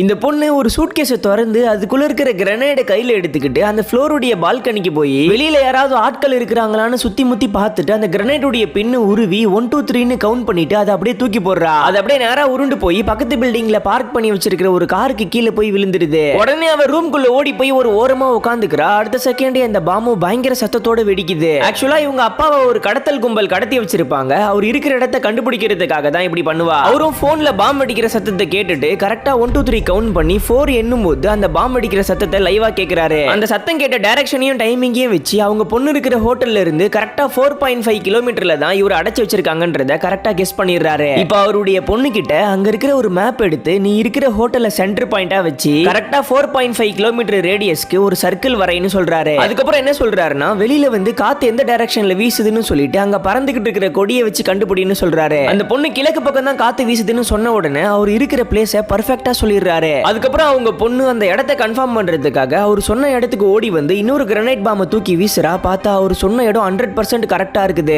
இந்த பொண்ணு ஒரு சூட்கேஸை திறந்து அதுக்குள்ள இருக்கிற கிரனேடை கையில எடுத்துக்கிட்டு அந்த ஃப்ளோருடைய பால்கனிக்கு போய் வெளியில யாராவது ஆட்கள் இருக்கிறாங்களான்னு சுத்தி முத்தி பார்த்துட்டு அந்த கிரனேடுடைய பின்னு உருவி 1 2 3ன்னு கவுண்ட் பண்ணிட்டு அதை அப்படியே தூக்கி போடுறா. அது அப்படியே நேரா உருண்டு போய் பக்கத்து பில்டிங்ல பார்க் பண்ணி வச்சிருக்கிற ஒரு காருக்கு கீழே போய் விழுந்துருது. உடனே அவ ரூம்குள்ள ஓடி போய் ஒரு ஓரமா உட்காந்துக்கிறா. அடுத்த செகண்டே அந்த பாம்பு பயங்கர சத்தத்தோட வெடிக்குது. ஆக்சுவலா இவங்க அப்பாவை ஒரு கடத்தல் கும்பல் கடத்தி வச்சிருப்பாங்க. அவர் இருக்கிற இடத்தை கண்டுபிடிக்கிறதுக்காக தான் இப்படி பண்ணுவா. அவரும் போன்ல பாம்பு அடிக்கிற சத்தத்தை கேட்டுட்டு கரெக்டா 1 2 3 கவுண்ட் பண்ணி 4 எண்ணும் போது அந்த பாம்பு அடிக்கிற சத்தத்தை லைவா கேக்குறாரு. அந்த சத்தம் கேட்ட டைரக்ஷனையும் டைமிங்கையும் வச்சு அவங்க பொண்ணு இருக்கிற ஹோட்டல்ல இருந்து கரெக்டா 4.5 கிலோமீட்டர்ல தான் இவர் அடைச்சு வச்சிருக்காங்கன்றத கரெக்டா கெஸ் பண்ணிடுறாரு. இப்போ அவருடைய பொண்ணு கிட்ட அங்க இருக்கிற ஒரு மேப் எடுத்து நீ இருக்கிற ஹோட்டல்ல சென்டர் பாயிண்டா வச்சு கரெக்டா 4.5 கிலோமீட்டர் ரேடியஸ்க்கு ஒரு சர்க்கிள் வரைன்னு சொல்றாரு. அதுக்கப்புறம் என்ன சொல்றாருன்னா வெளியில வந்து காத்து எந்த டைரக்ஷன்ல வீசுதுன்னு சொல்லிட்டு அங்க பறந்துகிட்டு இருக்கிற கொடியை வச்சு கண்டுபிடின்னு சொல்றாரு. அந்த பொண்ணு கிழக்கு பக்கம் தான் காத்து வீசுதுன்னு சொன்ன உடனே அவர் இருக்கிற பிளேஸை பர்ஃபெக்ட்டா சொல்லிடுறாரு. அதுக்கப்புறம் அவங்க பொண்ணு அந்த இடத்தை கன்ஃபார்ம் பண்றதுக்காக அவர் சொன்ன இடத்துக்கு ஓடி வந்து இன்னொரு கிரனைட் பாம்பை தூக்கி வீசுறா. பார்த்தா அவர் சொன்ன இடம் 100% கரெக்டா இருக்குது.